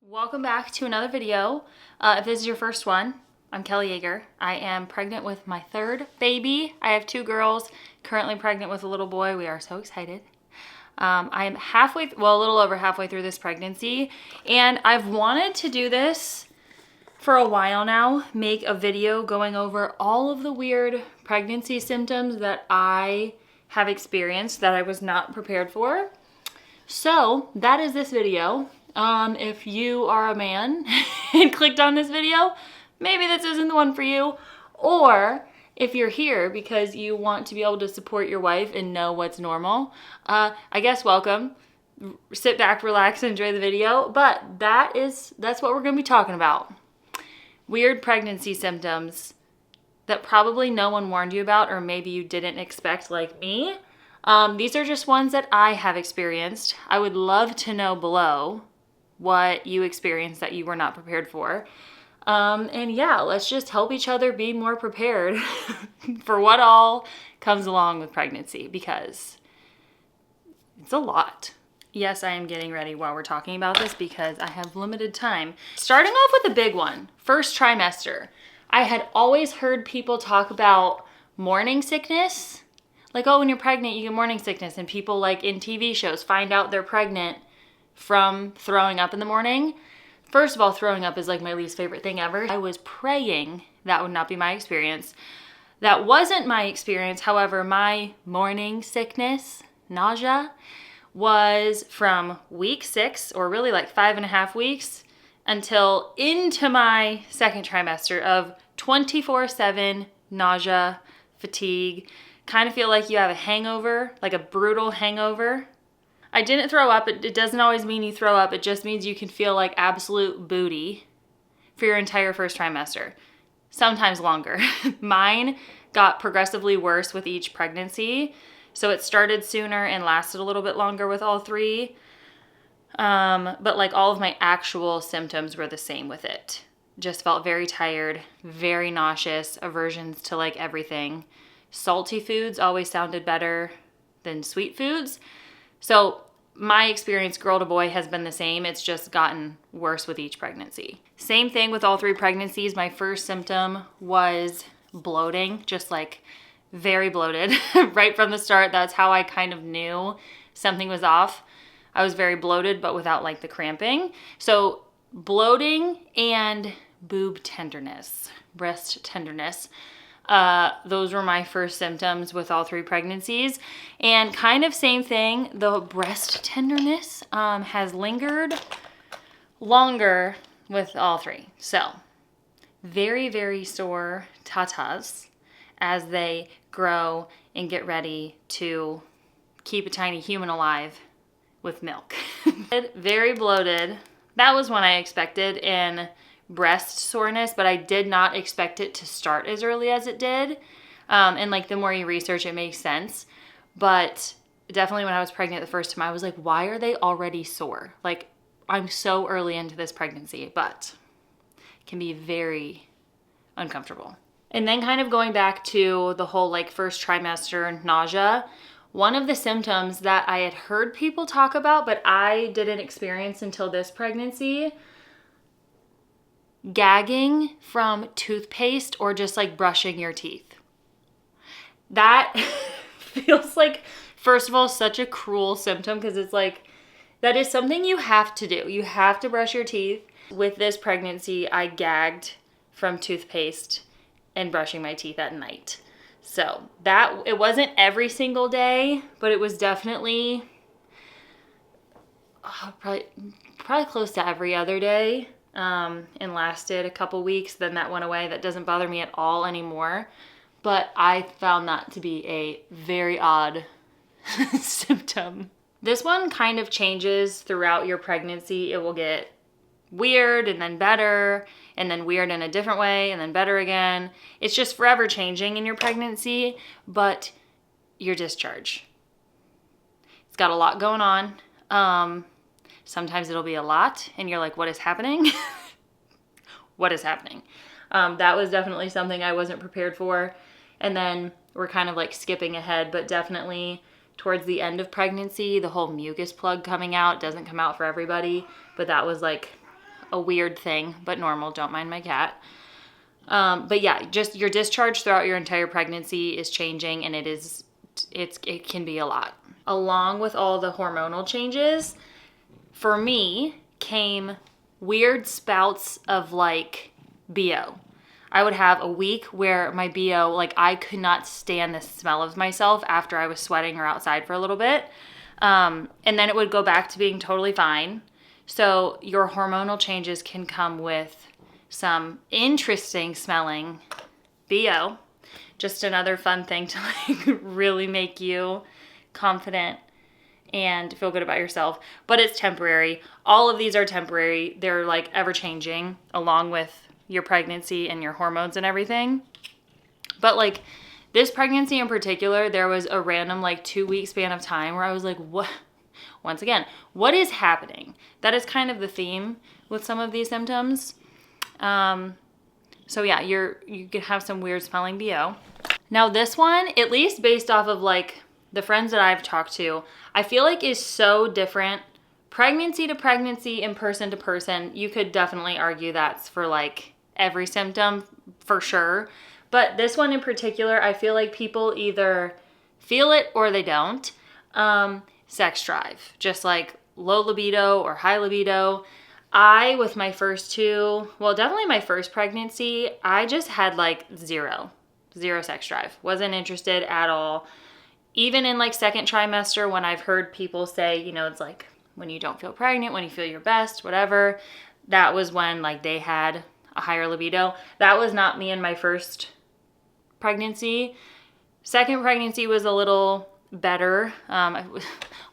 Welcome back to another video. If this is your first one, I'm Kelly Yager. I am pregnant with my third baby. I have two girls, currently pregnant with a little boy. We are so excited. I am a little over halfway through this pregnancy, and I've wanted to do this for a while now, make a video going over all of the weird pregnancy symptoms that I have experienced that I was not prepared for. So that is this video. If you are a man and clicked on this video, maybe this isn't the one for you. Or if you're here because you want to be able to support your wife and know what's normal, I guess welcome. Sit back, relax, enjoy the video. But that's what we're going to be talking about. Weird pregnancy symptoms that probably no one warned you about, or maybe you didn't expect like me. These are just ones that I have experienced. I would love to know below what you experienced that you were not prepared for. And yeah, let's just help each other be more prepared for what all comes along with pregnancy, because it's a lot. Yes, I am getting ready while we're talking about this because I have limited time. Starting off with a big one, first trimester. I had always heard people talk about morning sickness. Like, oh, when you're pregnant, you get morning sickness, and people like in TV shows find out they're pregnant from throwing up in the morning. First of all, throwing up is like my least favorite thing ever. I was praying that would not be my experience. That wasn't my experience. However, my morning sickness, nausea, was from week 6, or really like 5.5 weeks, until into my second trimester of 24/7 nausea, fatigue, kind of feel like you have a hangover, like a brutal hangover. I didn't throw up. It doesn't always mean you throw up. It just means you can feel like absolute booty for your entire first trimester, sometimes longer. Mine got progressively worse with each pregnancy. So it started sooner and lasted a little bit longer with all three. But like all of my actual symptoms were the same with it. Just felt very tired, very nauseous, aversions to like everything. Salty foods always sounded better than sweet foods. So my experience girl to boy has been the same. It's just gotten worse with each pregnancy. Same thing with all three pregnancies. My first symptom was bloating, just like very bloated right from the start. That's how I kind of knew something was off. I was very bloated, but without like the cramping. So bloating and boob tenderness, breast tenderness. Those were my first symptoms with all three pregnancies. And kind of same thing, the breast tenderness has lingered longer with all three. So very, very sore tatas as they grow and get ready to keep a tiny human alive with milk. Very bloated. That was one I expected in breast soreness, but I did not expect it to start as early as it did. And like the more you research, it makes sense. But definitely when I was pregnant the first time, I was like, why are they already sore? Like, I'm so early into this pregnancy, but it can be very uncomfortable. And then kind of going back to the whole like first trimester nausea, one of the symptoms that I had heard people talk about, but I didn't experience until this pregnancy, gagging from toothpaste or just like brushing your teeth. That feels like, first of all, such a cruel symptom, because it's like, that is something you have to do. You have to brush your teeth. With this pregnancy, I gagged from toothpaste and brushing my teeth at night. So that, it wasn't every single day, but it was definitely probably close to every other day. And lasted a couple weeks, then that went away. That doesn't bother me at all anymore. But I found that to be a very odd symptom. This one kind of changes throughout your pregnancy. It will get weird and then better, and then weird in a different way, and then better again. It's just forever changing in your pregnancy, but your discharge. It's got a lot going on. Sometimes it'll be a lot, and you're like, what is happening? What is happening? That was definitely something I wasn't prepared for. And then we're kind of like skipping ahead, but definitely towards the end of pregnancy, the whole mucus plug coming out doesn't come out for everybody, but that was like a weird thing, but normal. Don't mind my cat. But yeah, just your discharge throughout your entire pregnancy is changing, and it can be a lot. Along with all the hormonal changes, for me came weird spouts of like BO. I would have a week where my BO, like I could not stand the smell of myself after I was sweating or outside for a little bit. And then it would go back to being totally fine. So your hormonal changes can come with some interesting smelling BO. Just another fun thing to like really make you confident and feel good about yourself. But it's temporary. All of these are temporary. They're like ever changing along with your pregnancy and your hormones and everything. But like this pregnancy in particular, there was a random like 2-week span of time where I was like, what? Once again, what is happening? That is kind of the theme with some of these symptoms. So yeah, you could have some weird smelling BO. Now this one, at least based off of like the friends that I've talked to, I feel like is so different. Pregnancy to pregnancy and person to person, you could definitely argue that's for like every symptom for sure. But this one in particular, I feel like people either feel it or they don't. Sex drive, just like low libido or high libido. With my first two, well, definitely my first pregnancy, I just had like zero sex drive. Wasn't interested at all. Even in like second trimester, when I've heard people say, you know, it's like when you don't feel pregnant, when you feel your best, whatever, that was when like they had a higher libido. That was not me in my first pregnancy. Second pregnancy was a little better, a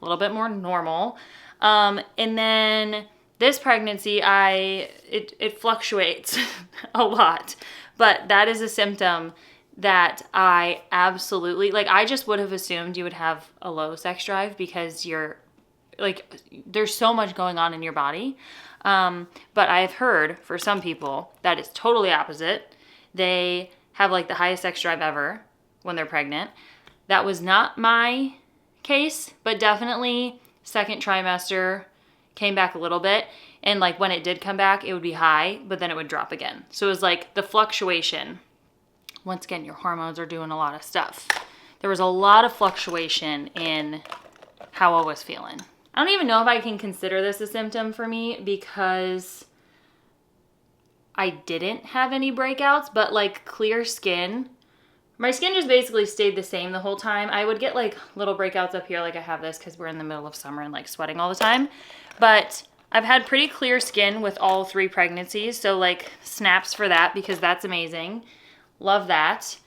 little bit more normal. And then this pregnancy, it fluctuates a lot, but that is a symptom that I absolutely, like I just would have assumed you would have a low sex drive because you're like, there's so much going on in your body. But I've heard for some people that it's totally opposite. They have like the highest sex drive ever when they're pregnant. That was not my case, but definitely second trimester came back a little bit. And like when it did come back, it would be high, but then it would drop again. So it was like the fluctuation. Once again, your hormones are doing a lot of stuff. There was a lot of fluctuation in how I was feeling. I don't even know if I can consider this a symptom for me because I didn't have any breakouts, but like clear skin. My skin just basically stayed the same the whole time. I would get like little breakouts up here like I have this because we're in the middle of summer and like sweating all the time. But I've had pretty clear skin with all 3 pregnancies. So like snaps for that because that's amazing. Love that.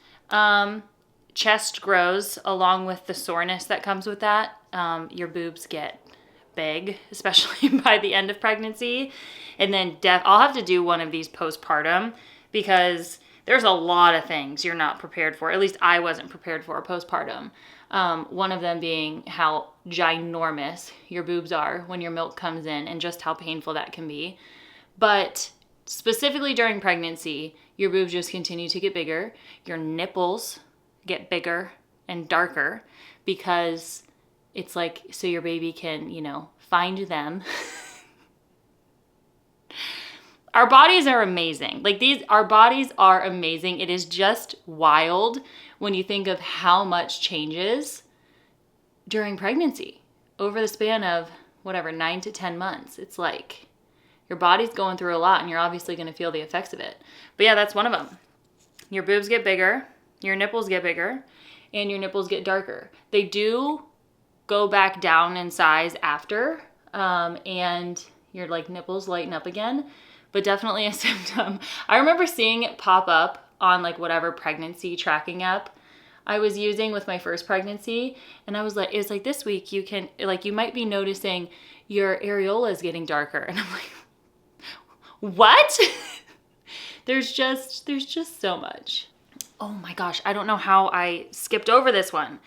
Chest grows along with the soreness that comes with that. Your boobs get big, especially by the end of pregnancy. And then I'll have to do one of these postpartum because there's a lot of things you're not prepared for. At least I wasn't prepared for postpartum. One of them being how ginormous your boobs are when your milk comes in and just how painful that can be. But specifically during pregnancy, your boobs just continue to get bigger. Your nipples get bigger and darker because it's like, so your baby can, you know, find them. Our bodies are amazing. Like our bodies are amazing. It is just wild when you think of how much changes during pregnancy over the span of whatever, 9 to 10 months. It's like your body's going through a lot and you're obviously going to feel the effects of it. But yeah, that's one of them. Your boobs get bigger, your nipples get bigger, and your nipples get darker. They do go back down in size after, and your like nipples lighten up again, but definitely a symptom. I remember seeing it pop up on like whatever pregnancy tracking app I was using with my first pregnancy. And I was like, it's like this week you can, like, you might be noticing your areola is getting darker. And I'm like, what? There's just so much. Oh my gosh, I don't know how I skipped over this one.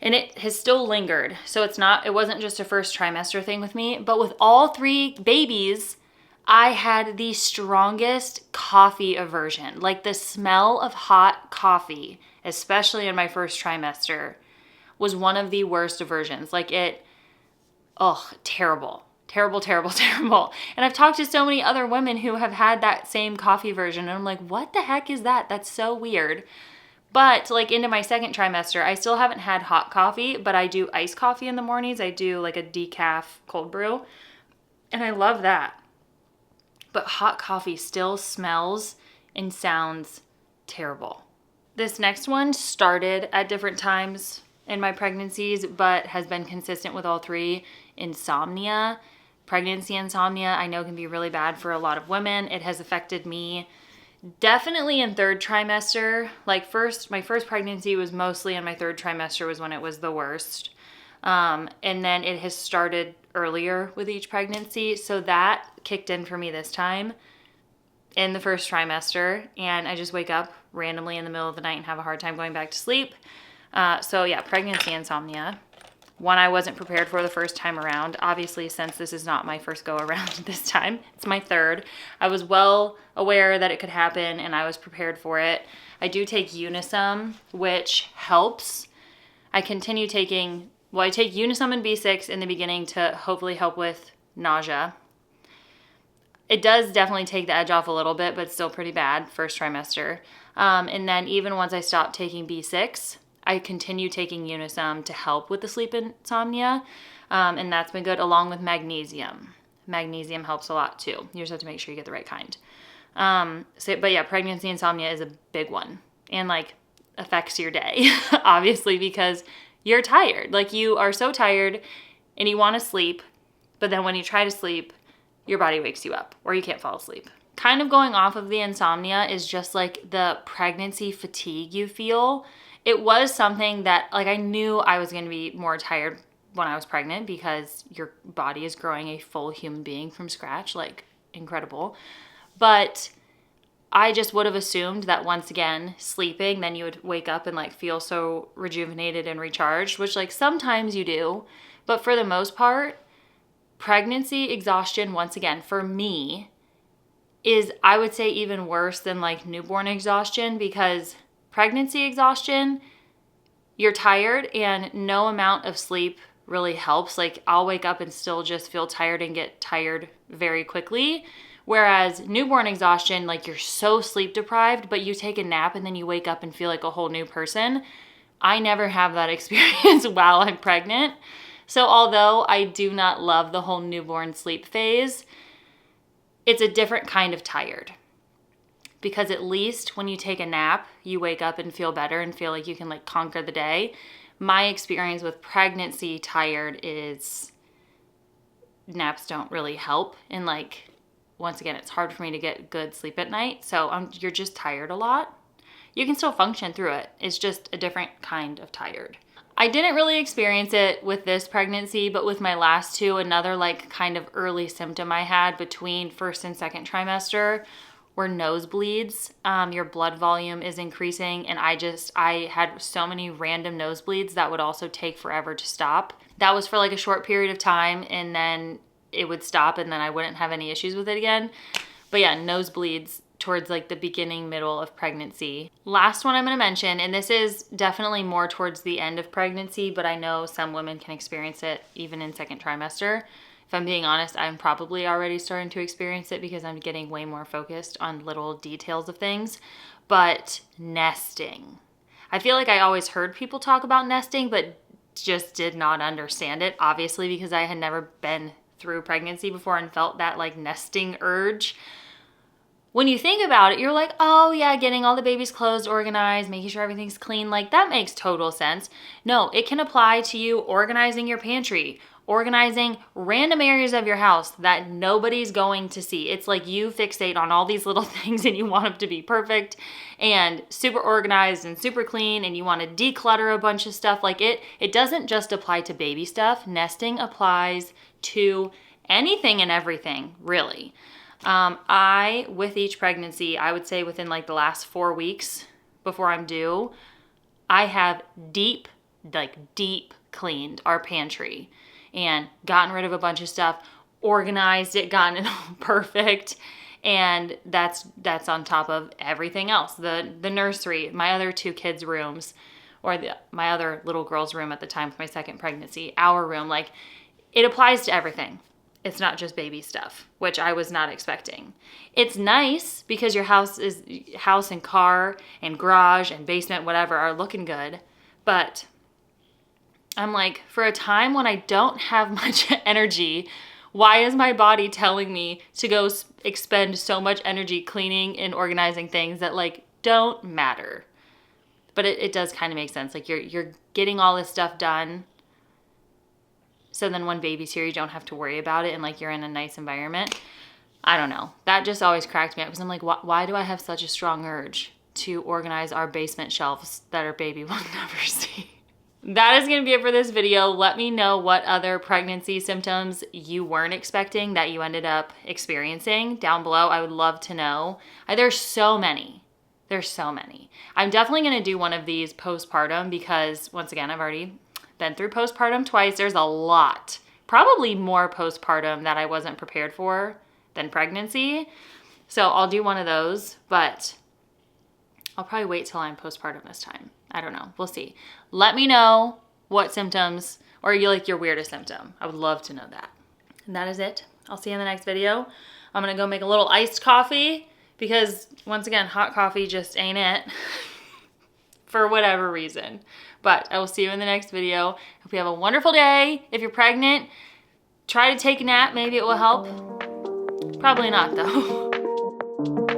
And it has still lingered. So it wasn't just a first trimester thing with me, but with all 3 babies, I had the strongest coffee aversion. Like the smell of hot coffee, especially in my first trimester, was one of the worst aversions. Like terrible. Terrible, terrible, terrible. And I've talked to so many other women who have had that same coffee version, and I'm like, what the heck is that? That's so weird. But like into my second trimester, I still haven't had hot coffee, but I do iced coffee in the mornings. I do like a decaf cold brew, and I love that. But hot coffee still smells and sounds terrible. This next one started at different times in my pregnancies, but has been consistent with all three. Insomnia. Pregnancy insomnia, I know, can be really bad for a lot of women. It has affected me definitely in third trimester. Like my first pregnancy was mostly in my third trimester was when it was the worst. And then it has started earlier with each pregnancy. So that kicked in for me this time in the first trimester. And I just wake up randomly in the middle of the night and have a hard time going back to sleep. So yeah, pregnancy insomnia. One I wasn't prepared for the first time around. Obviously, since this is not my first go around this time, it's my third. I was well aware that it could happen and I was prepared for it. I do take Unisum, which helps. I continue taking, I take Unisum and B6 in the beginning to hopefully help with nausea. It does definitely take the edge off a little bit, but it's still pretty bad first trimester. And then even once I stopped taking B6, I continue taking Unisum to help with the sleep insomnia, and that's been good, along with magnesium. Magnesium helps a lot too. You just have to make sure you get the right kind. But yeah, pregnancy insomnia is a big one, and like affects your day, obviously, because you're tired. Like you are so tired and you want to sleep, but then when you try to sleep, your body wakes you up or you can't fall asleep. Kind of going off of the insomnia is just like the pregnancy fatigue you feel. It was something that, like, I knew I was going to be more tired when I was pregnant because your body is growing a full human being from scratch, like, incredible. But I just would have assumed that once again, sleeping, then you would wake up and, like, feel so rejuvenated and recharged, which, like, sometimes you do. But for the most part, pregnancy exhaustion, once again, for me, is, I would say, even worse than, like, newborn exhaustion, because pregnancy exhaustion, you're tired and no amount of sleep really helps. Like I'll wake up and still just feel tired and get tired very quickly. Whereas newborn exhaustion, like you're so sleep deprived, but you take a nap and then you wake up and feel like a whole new person. I never have that experience while I'm pregnant. So although I do not love the whole newborn sleep phase, it's a different kind of tired. Because at least when you take a nap, you wake up and feel better and feel like you can like conquer the day. My experience with pregnancy tired is naps don't really help. And like, once again, it's hard for me to get good sleep at night. So you're just tired a lot. You can still function through it. It's just a different kind of tired. I didn't really experience it with this pregnancy, but with my last two, another like kind of early symptom I had between first and second trimester were nosebleeds. Your blood volume is increasing, and I had so many random nosebleeds that would also take forever to stop. That was for like a short period of time, and then it would stop, and then I wouldn't have any issues with it again. But yeah, nosebleeds towards like the beginning, middle of pregnancy. Last one I'm gonna mention, and this is definitely more towards the end of pregnancy, but I know some women can experience it even in second trimester. If I'm being honest, I'm probably already starting to experience it because I'm getting way more focused on little details of things. But nesting. I feel like I always heard people talk about nesting, but just did not understand it, obviously, because I had never been through pregnancy before and felt that like nesting urge. When you think about it, you're like, oh yeah, getting all the baby's clothes organized, making sure everything's clean, like that makes total sense. No, it can apply to you organizing your pantry, organizing random areas of your house that nobody's going to see. It's like you fixate on all these little things and you want them to be perfect and super organized and super clean, and you want to declutter a bunch of stuff. Like it doesn't just apply to baby stuff. Nesting applies to anything and everything, really. With each pregnancy, I would say within like the last 4 weeks before I'm due, I have deep cleaned our pantry and gotten rid of a bunch of stuff, organized it, gotten it all perfect. And that's on top of everything else. The nursery, my other two kids' rooms, or my other little girl's room at the time for my second pregnancy, our room, like it applies to everything. it's not just baby stuff, which I was not expecting. It's nice because your house and car and garage and basement, whatever, are looking good. But I'm like, for a time when I don't have much energy, why is my body telling me to go expend so much energy cleaning and organizing things that like don't matter? But it does kind of make sense. Like you're getting all this stuff done, so then when baby's here, you don't have to worry about it and like you're in a nice environment. I don't know. That just always cracked me up because I'm like, why do I have such a strong urge to organize our basement shelves that our baby will never see? That is going to be it for this video. Let me know what other pregnancy symptoms you weren't expecting that you ended up experiencing down below. I would love to know. There's so many. There's so many. I'm definitely going to do one of these postpartum because, once again, I've already been through postpartum twice. There's a lot, probably more postpartum that I wasn't prepared for than pregnancy. So I'll do one of those, but I'll probably wait till I'm postpartum this time. I don't know. We'll see. Let me know what symptoms, or your weirdest symptom. I would love to know that. And that is it. I'll see you in the next video. I'm going to go make a little iced coffee because, once again, hot coffee just ain't it for whatever reason. But I will see you in the next video. Hope you have a wonderful day. If you're pregnant, try to take a nap. Maybe it will help. Probably not, though.